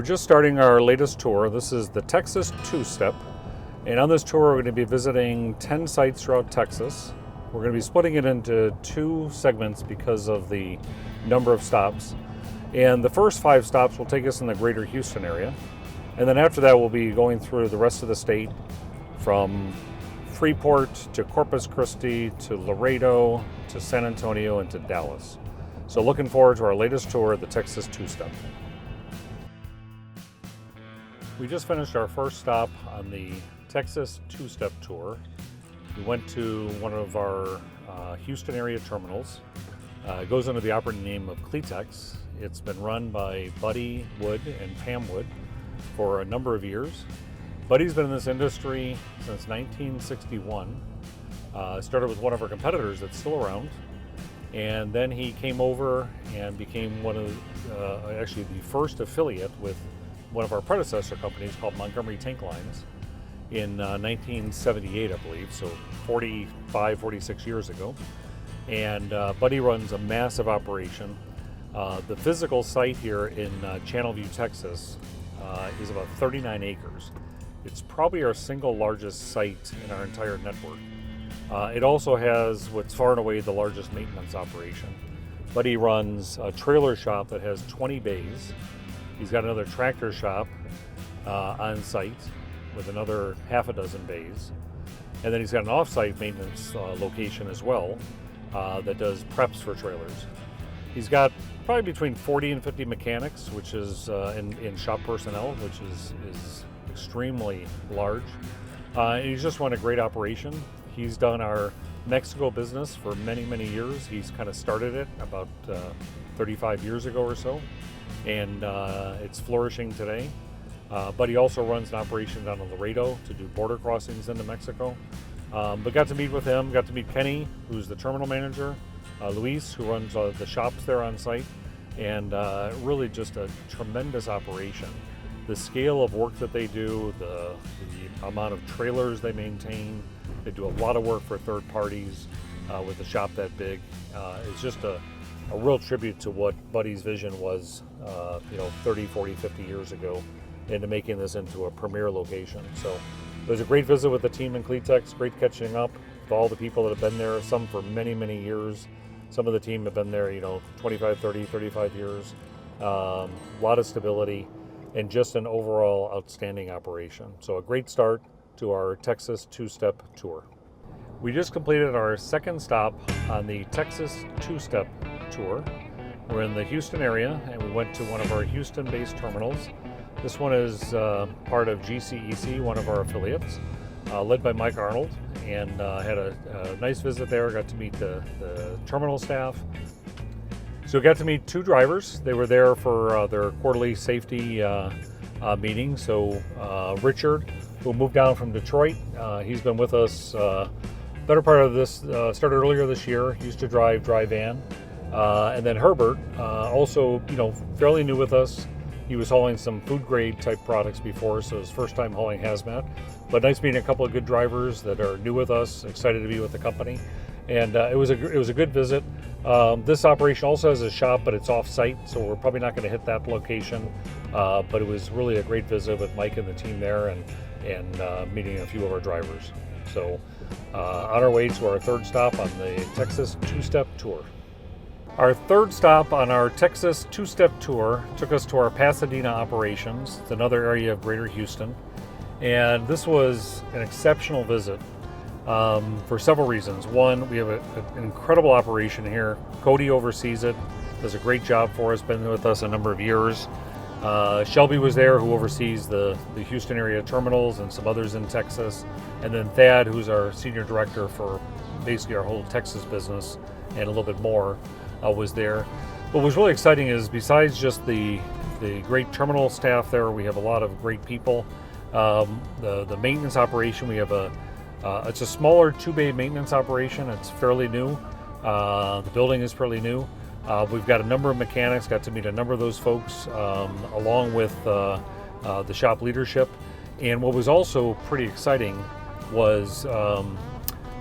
just starting our latest tour. This is the Texas Two-Step. And on this tour, we're going to be visiting 10 sites throughout Texas. We're going to be splitting it into 2 segments because of the number of stops. And the first 5 stops will take us in the greater Houston area. And then after that, we'll be going through the rest of the state from Freeport to Corpus Christi to Laredo to San Antonio and to Dallas. So looking forward to our latest tour of the Texas Two-Step. We just finished our first stop on the Texas Two-Step tour. We went to one of our Houston area terminals. It goes under the operating name of Cletex. It's been run by Buddy Wood and Pam Wood for a number of years. Buddy's been in this industry since 1961. Started with one of our competitors that's still around, and then he came over and became one of actually the first affiliate with one of our predecessor companies called Montgomery Tank Lines in 1978, I believe, so 46 years ago. And Buddy runs a massive operation. The physical site here in Channelview, Texas is about 39 acres. It's probably our single largest site in our entire network. It also has what's far and away the largest maintenance operation. Buddy runs a trailer shop that has 20 bays. He's got another tractor shop on site with another half a dozen bays. And then he's got an off-site maintenance location as well that does preps for trailers. He's got probably between 40 and 50 mechanics, which is in shop personnel, which is extremely large. He's just run a great operation. He's done our Mexico business for many, many years. He's kind of started it about 35 years ago or so, and it's flourishing today. But he also runs an operation down in Laredo to do border crossings into Mexico. But got to meet with him, got to meet Kenny, who's the terminal manager, Luis, who runs the shops there on site, and really just a tremendous operation. The scale of work that they do, the amount of trailers they maintain, they do a lot of work for third parties with a shop that big. It's just a real tribute to what Buddy's vision was 30, 40, 50 years ago into making this into a premier location. So it was a great visit with the team in Cletex, great catching up with all the people that have been there, some for many, many years. Some of the team have been there, 25, 30, 35 years. A lot of stability and just an overall outstanding operation. So a great start to our Texas Two-Step tour. We just completed our second stop on the Texas Two-Step tour. We're in the Houston area and we went to one of our Houston-based terminals. This one is part of GCEC, one of our affiliates, led by Mike Arnold, and had a nice visit there. Got to meet the terminal staff. So got to meet 2 drivers. They were there for their quarterly safety meeting. So Richard, who moved down from Detroit, he's been with us better part of this, started earlier this year, used to drive dry van. And then Herbert, also fairly new with us. He was hauling some food grade type products before, so his first time hauling hazmat. But nice meeting a couple of good drivers that are new with us, excited to be with the company. And it was a good visit. This operation also has a shop, but it's off-site, so we're probably not going to hit that location. But it was really a great visit with Mike and the team there, and meeting a few of our drivers. So on our way to our third stop on the Texas Two-Step tour. Our third stop on our Texas Two-Step tour took us to our Pasadena operations. It's another area of greater Houston. And this was an exceptional visit for several reasons. One, we have an incredible operation here. Cody oversees it, does a great job for us, been with us a number of years. Shelby was there, who oversees the Houston area terminals and some others in Texas. And then Thad, who's our senior director for basically our whole Texas business and a little bit more, was there. What was really exciting is besides just the great terminal staff there, we have a lot of great people. The maintenance operation, we have it's a smaller 2-bay maintenance operation. It's fairly new. The building is fairly new. We've got a number of mechanics, got to meet a number of those folks along with the shop leadership. And what was also pretty exciting was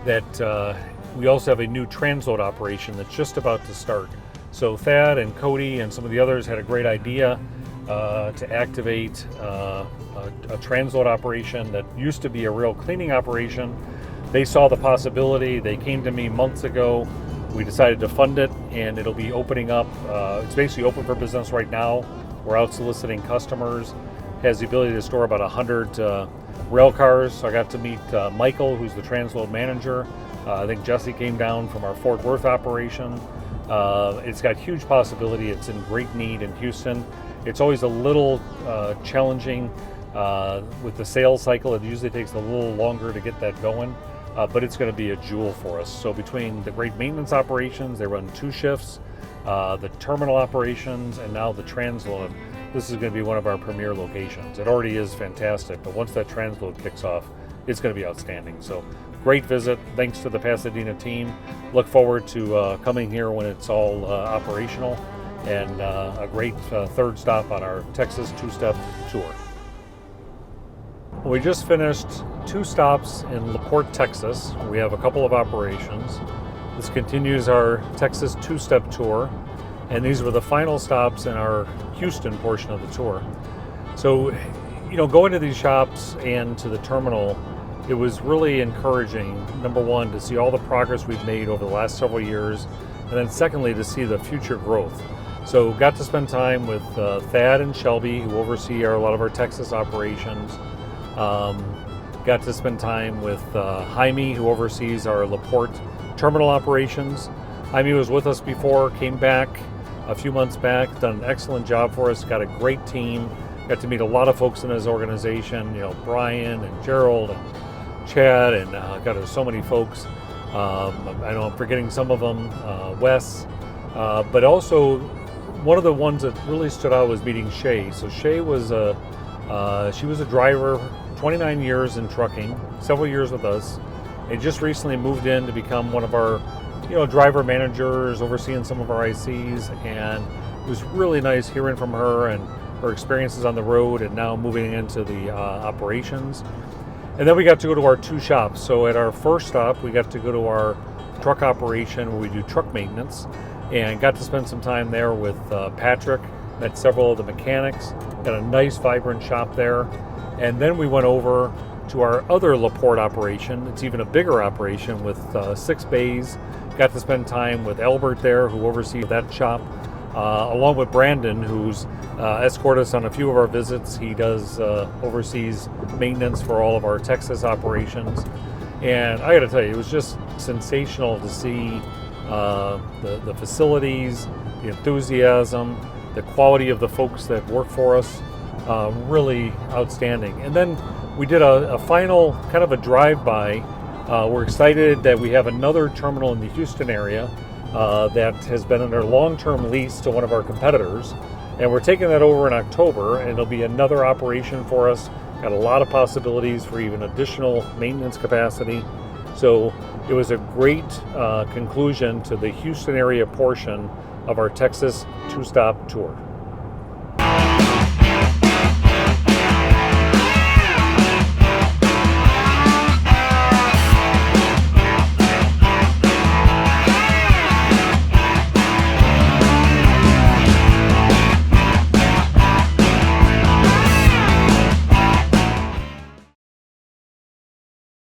that we also have a new transload operation that's just about to start. So Thad and Cody and some of the others had a great idea to activate a transload operation that used to be a real cleaning operation. They saw the possibility. They came to me months ago. We decided to fund it, and it'll be opening up. It's basically open for business right now. We're out soliciting customers. Has the ability to store about 100 rail cars. So I got to meet Michael, who's the transload manager. I think Jesse came down from our Fort Worth operation. It's got huge possibility. It's in great need in Houston. It's always a little challenging with the sales cycle. It usually takes a little longer to get that going, but it's going to be a jewel for us. So between the great maintenance operations, they run 2 shifts, the terminal operations, and now the transload, this is going to be one of our premier locations. It already is fantastic, but once that transload kicks off, it's going to be outstanding. So great visit. Thanks to the Pasadena team. Look forward to coming here when it's all operational, and a great third stop on our Texas two-step tour. We just finished 2 stops in LaPorte, Texas. We have a couple of operations. This continues our Texas two-step tour, and these were the final stops in our Houston portion of the tour. So, going to these shops and to the terminal, it was really encouraging, number one, to see all the progress we've made over the last several years, and then secondly, to see the future growth. So got to spend time with Thad and Shelby, who oversee a lot of our Texas operations. Got to spend time with Jaime, who oversees our LaPorte terminal operations. Jaime was with us before, came back a few months back, done an excellent job for us, got a great team. Got to meet a lot of folks in his organization, Brian and Gerald and Chad, and got so many folks. I know I'm forgetting some of them, Wes, but also one of the ones that really stood out was meeting Shay. So Shay was she was a driver, 29 years in trucking, several years with us, and just recently moved in to become one of our, driver managers, overseeing some of our ICs, and it was really nice hearing from her and her experiences on the road, and now moving into the operations. And then we got to go to our 2 shops. So at our first stop, we got to go to our truck operation where we do truck maintenance, and got to spend some time there with Patrick, met several of the mechanics, got a nice vibrant shop there. And then we went over to our other LaPorte operation. It's even a bigger operation with 6 bays. Got to spend time with Albert there, who oversees that shop, along with Brandon, who's escorted us on a few of our visits. He does oversees maintenance for all of our Texas operations. And I got to tell you, it was just sensational to see the facilities, the enthusiasm, the quality of the folks that work for us, really outstanding. And then we did a final kind of a drive-by. We're excited that we have another terminal in the Houston area that has been under long-term lease to one of our competitors. And we're taking that over in October, and it'll be another operation for us. Got a lot of possibilities for even additional maintenance capacity. So it was a great conclusion to the Houston area portion of our Texas two-stop tour.